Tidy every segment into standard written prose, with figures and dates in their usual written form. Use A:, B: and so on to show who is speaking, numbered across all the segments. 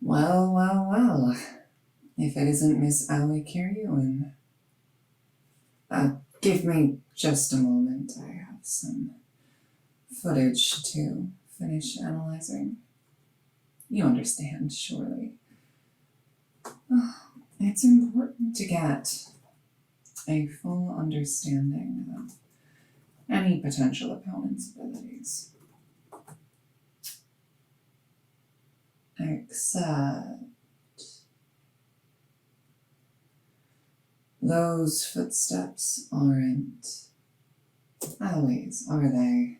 A: Well, well, well. If it isn't Miss Aoi Kiryuin. Give me just a moment. I have some footage to finish analyzing. You understand, surely. It's important to get a full understanding of any potential opponent's abilities. Except those footsteps aren't Aoi's, are they?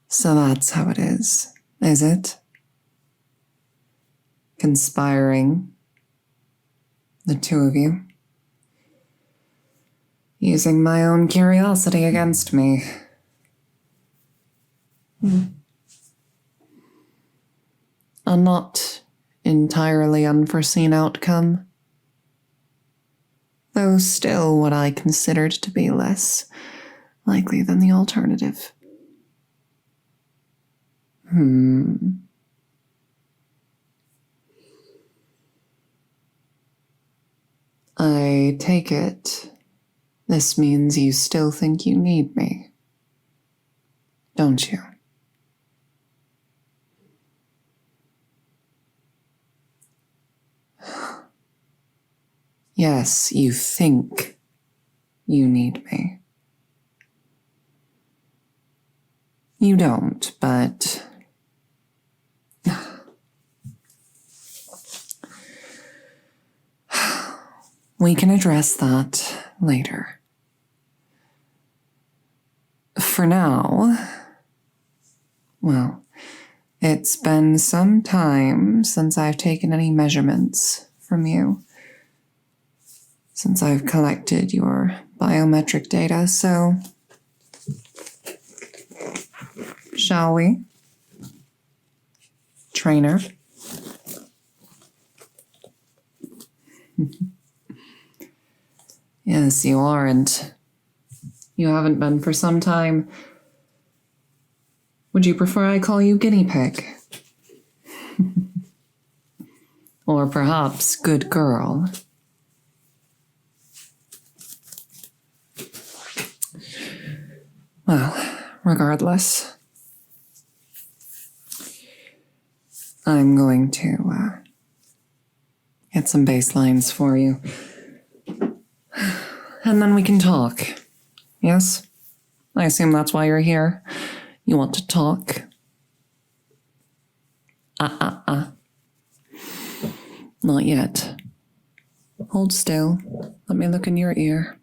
A: So that's how it is it? Conspiring, the two of you. Using my own curiosity against me. A not entirely unforeseen outcome, though still what I considered to be less likely than the alternative. I take it this means you still think you need me, don't you? Yes, you think you need me. You don't, but we can address that later. For now, well, it's been some time since I've taken any measurements from you, since I've collected your biometric data, so shall we? Trainer? Yes, you aren't. You haven't been for some time. Would you prefer I call you guinea pig? Or perhaps good girl? Well, regardless, I'm going to get some baselines for you. And then we can talk. Yes? I assume that's why you're here. You want to talk? Not yet. Hold still. Let me look in your ear.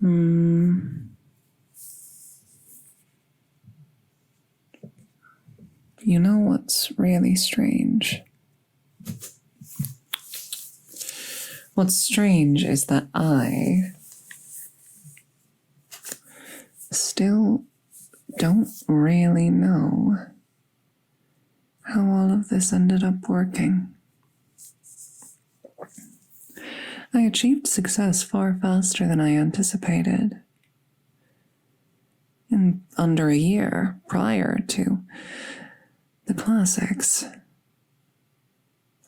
A: You know what's really strange? What's strange is that I still don't really know how all of this ended up working. I achieved success far faster than I anticipated. In under a year prior to the classics,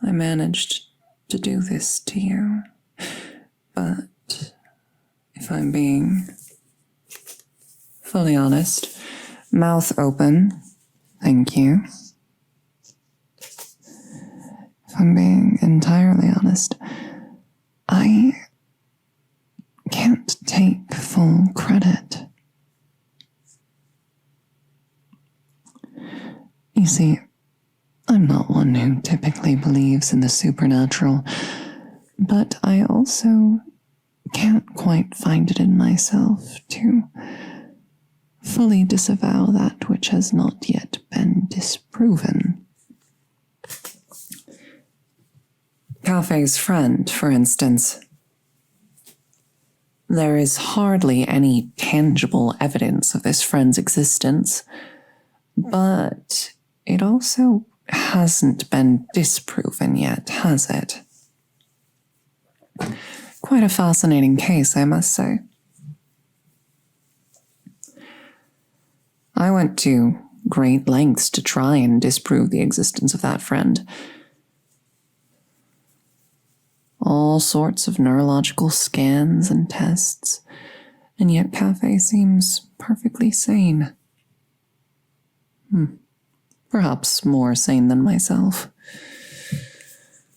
A: I managed to do this to you. But if I'm being fully honest, mouth open, thank you. If I'm being entirely honest, I can't take full credit. You see, I'm not one who typically believes in the supernatural, but I also can't quite find it in myself to fully disavow that which has not yet been disproven. Cafe's friend, for instance. There is hardly any tangible evidence of this friend's existence, but it also hasn't been disproven yet, has it? Quite a fascinating case, I must say. I went to great lengths to try and disprove the existence of that friend. All sorts of neurological scans and tests, and yet Cafe seems perfectly sane. Perhaps more sane than myself.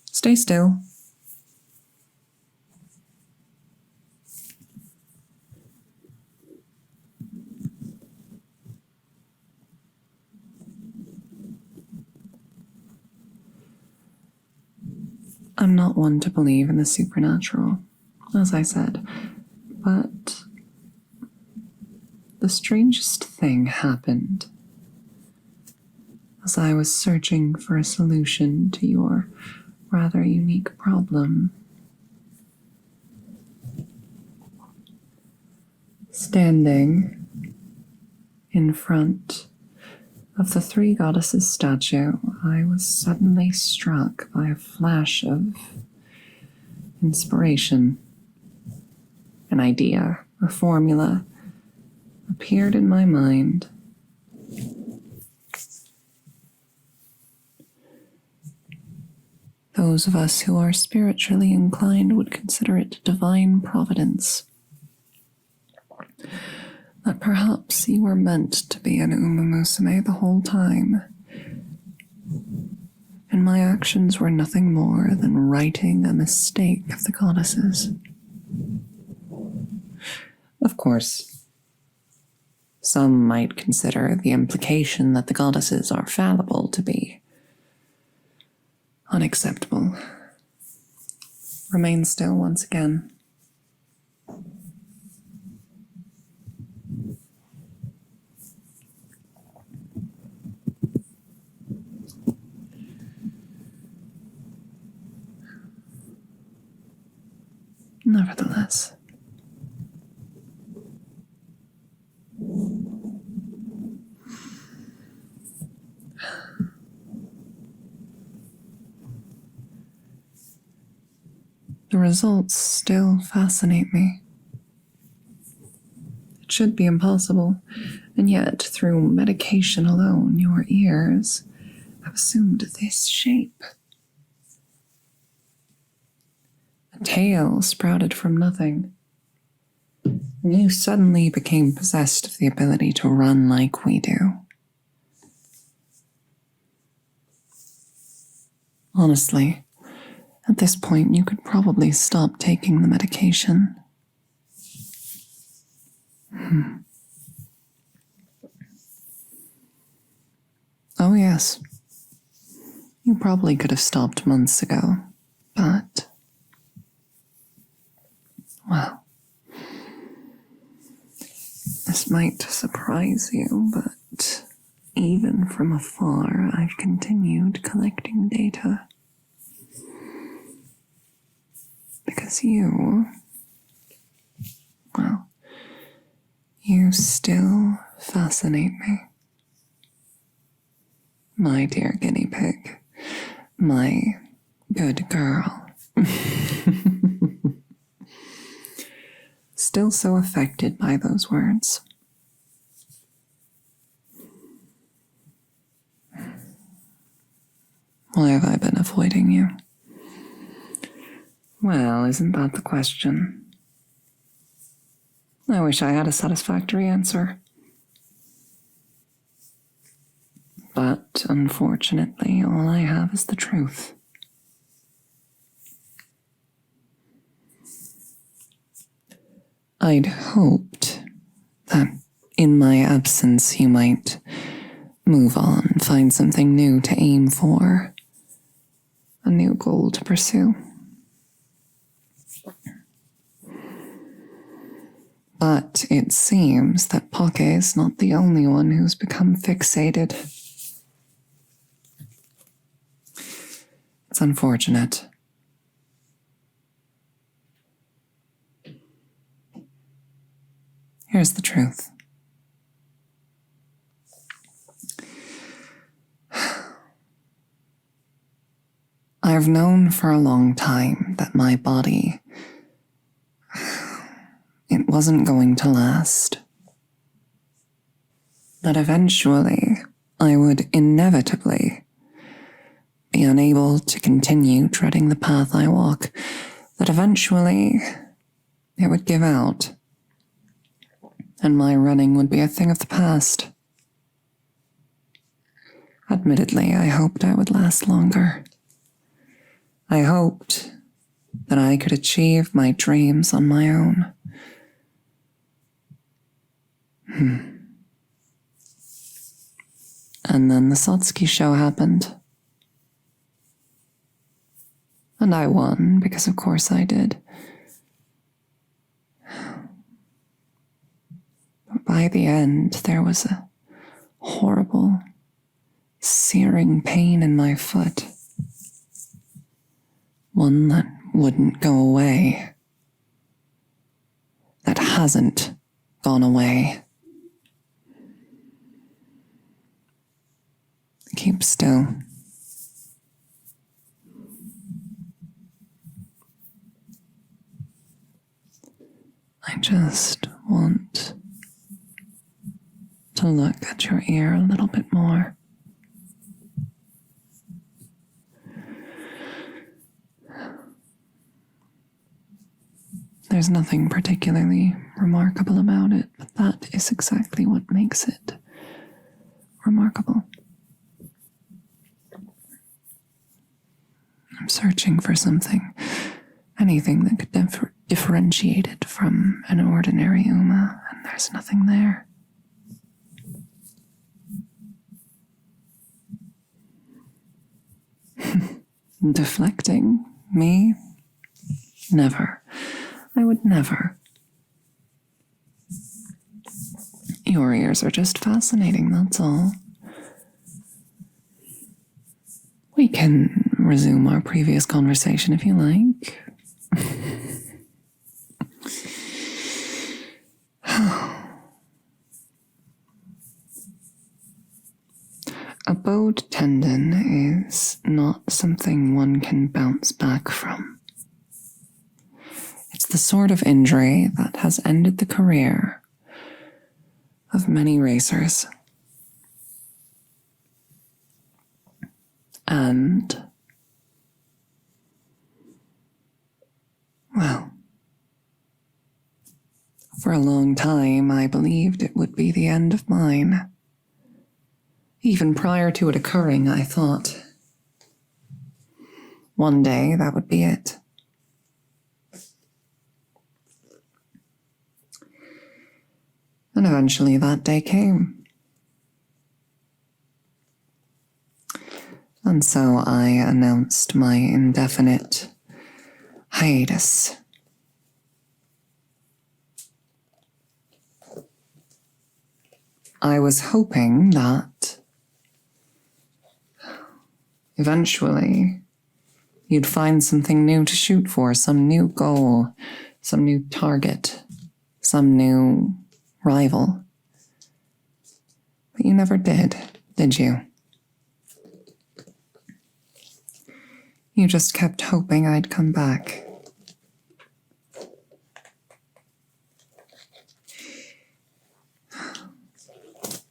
A: Stay still. I'm not one to believe in the supernatural, as I said, but the strangest thing happened as I was searching for a solution to your rather unique problem. Standing in front of the three goddesses statue, I was suddenly struck by a flash of inspiration. An idea, a formula, appeared in my mind. Those of us who are spiritually inclined would consider it divine providence. That perhaps you were meant to be an umamusume the whole time, and my actions were nothing more than righting a mistake of the goddesses. Of course, some might consider the implication that the goddesses are fallible to be unacceptable. Remain still once again. Nevertheless, the results still fascinate me. It should be impossible, and yet through medication alone, your ears have assumed this shape. A tail sprouted from nothing, and you suddenly became possessed of the ability to run like we do. Honestly, at this point, you could probably stop taking the medication. Oh yes, you probably could have stopped months ago, but, well, this might surprise you, but even from afar, I've continued collecting data. Because you still fascinate me. My dear guinea pig, my good girl. Still so affected by those words. Why have I been avoiding you? Well, isn't that the question? I wish I had a satisfactory answer. But unfortunately, all I have is the truth. I'd hoped that in my absence you might move on, find something new to aim for, a new goal to pursue. But it seems that Poke is not the only one who's become fixated. It's unfortunate. Here's the truth. I've known for a long time that my body wasn't going to last. That eventually I would inevitably be unable to continue treading the path I walk. That eventually it would give out, and my running would be a thing of the past. Admittedly, I hoped I would last longer. I hoped that I could achieve my dreams on my own. And then the Satsuki show happened. And I won, because of course I did. But by the end, there was a horrible, searing pain in my foot. One that wouldn't go away. That hasn't gone away. Keep still. I just want to look at your ear a little bit more. There's nothing particularly remarkable about it, but that is exactly what makes it remarkable. I'm searching for something, anything that could differentiate it from an ordinary Uma, and there's nothing there. Deflecting me? Never. I would never. Your ears are just fascinating, that's all. We can resume our previous conversation if you like. A bowed tendon is not something one can bounce back from. It's the sort of injury that has ended the career of many racers. And, well, for a long time I believed it would be the end of mine. Even prior to it occurring, I thought one day that would be it. And eventually that day came. And so I announced my indefinite hiatus. I was hoping that eventually you'd find something new to shoot for, some new goal, some new target, some new rival. But you never did you? You just kept hoping I'd come back.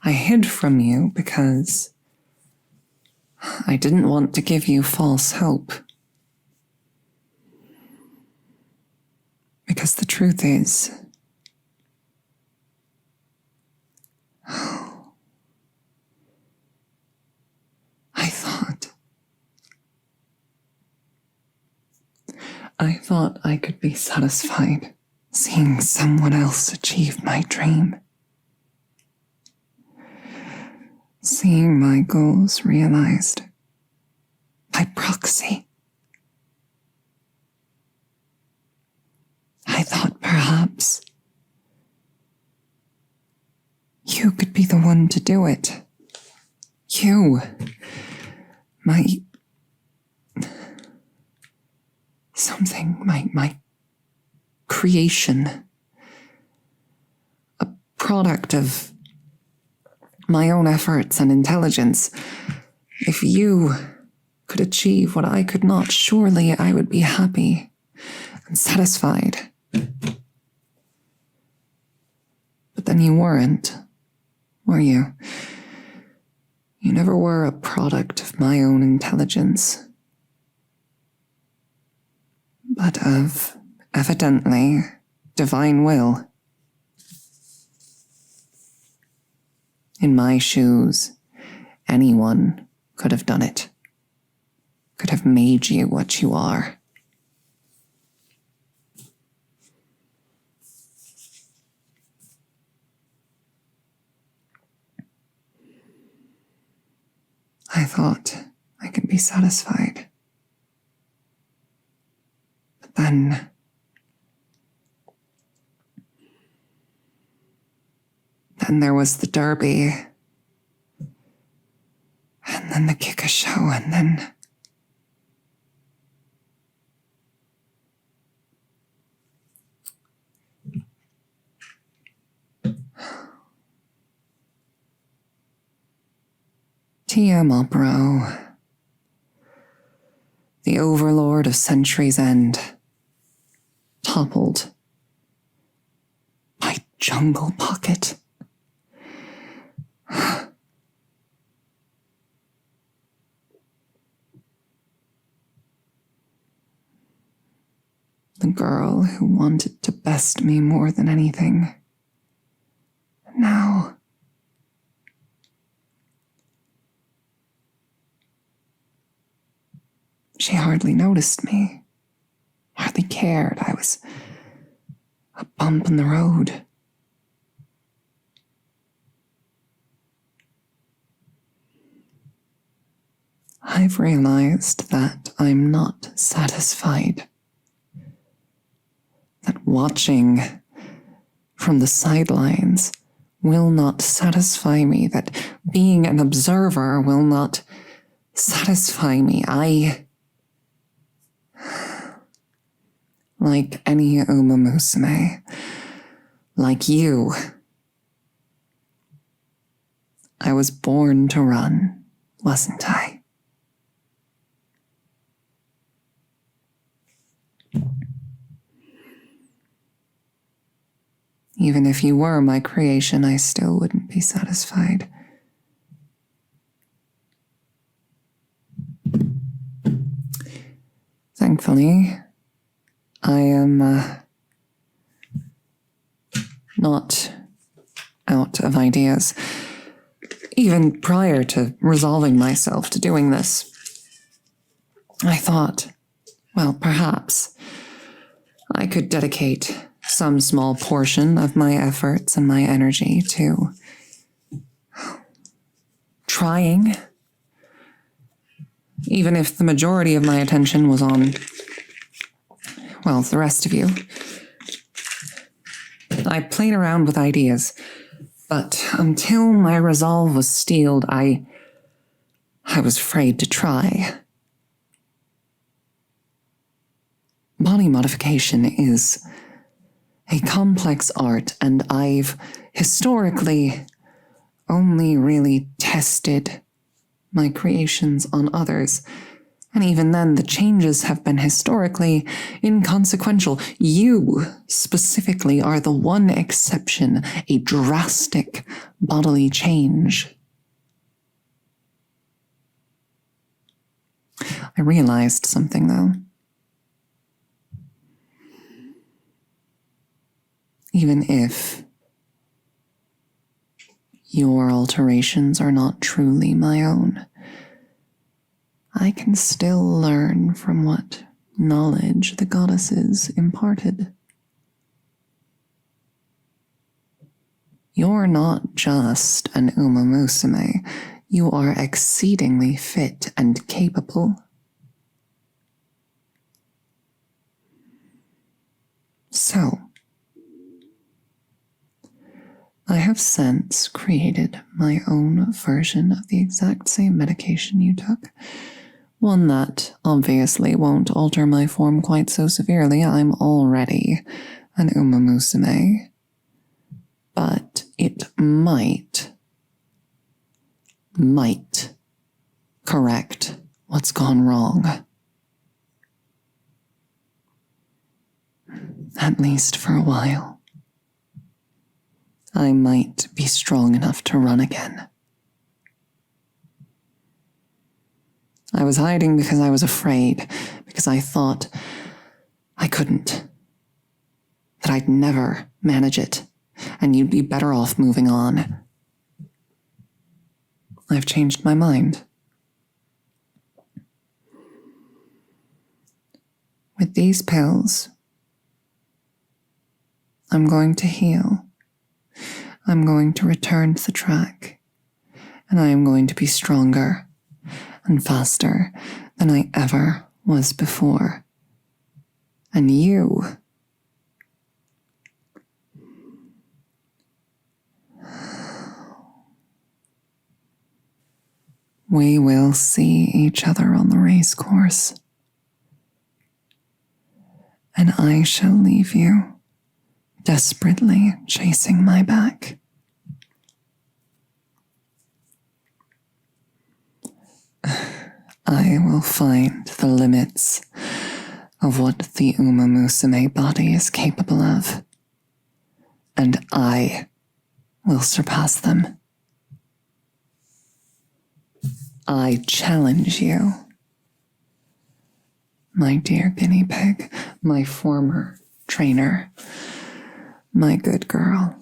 A: I hid from you because I didn't want to give you false hope. Because the truth is, I thought I could be satisfied seeing someone else achieve my dream. Seeing my goals realized by proxy. I thought perhaps you could be the one to do it. You, my creation, a product of my own efforts and intelligence. If you could achieve what I could not, surely I would be happy and satisfied. But then you weren't, were you? You never were a product of my own intelligence, but of, evidently, divine will. In my shoes, anyone could have done it, could have made you what you are. I thought I could be satisfied. But then there was the derby, and then the kicker show, and then Tiamat, the overlord of Century's End, toppled by Jungle Pocket. The girl who wanted to best me more than anything. And now, she hardly noticed me, hardly cared. I was a bump in the road. I've realized that I'm not satisfied. That watching from the sidelines will not satisfy me, that being an observer will not satisfy me. Like any umamusume, like you, I was born to run, wasn't I? Even if you were my creation, I still wouldn't be satisfied. Thankfully, I am not out of ideas. Even prior to resolving myself to doing this, I thought, well, perhaps I could dedicate some small portion of my efforts and my energy to trying, even if the majority of my attention was on, well, the rest of you. I played around with ideas, but until my resolve was steeled, I was afraid to try. Body modification is a complex art, and I've historically only really tested my creations on others. And even then, the changes have been historically inconsequential. You, specifically, are the one exception, a drastic bodily change. I realized something, though. Even if your alterations are not truly my own, I can still learn from what knowledge the goddesses imparted. You're not just an umamusume, you are exceedingly fit and capable. So, I have since created my own version of the exact same medication you took. One that obviously won't alter my form quite so severely. I'm already an umamusume. But it might correct what's gone wrong. At least for a while. I might be strong enough to run again. I was hiding because I was afraid, because I thought I couldn't, that I'd never manage it, and you'd be better off moving on. I've changed my mind. With these pills, I'm going to heal. I'm going to return to the track, and I am going to be stronger and faster than I ever was before. And you, we will see each other on the race course, and I shall leave you desperately chasing my back. I will find the limits of what the umamusume body is capable of, and I will surpass them. I challenge you, my dear guinea pig, my former trainer, my good girl.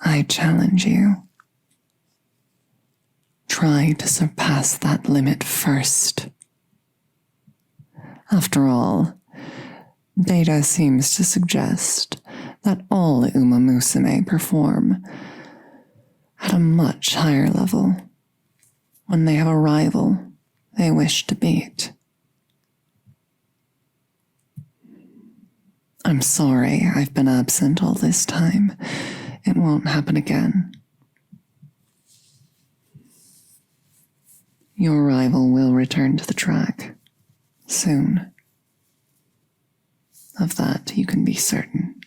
A: I challenge you. Try to surpass that limit first. After all, data seems to suggest that all umamusume perform at a much higher level when they have a rival they wish to beat. I'm sorry I've been absent all this time. It won't happen again. Your rival will return to the track soon. Of that you can be certain.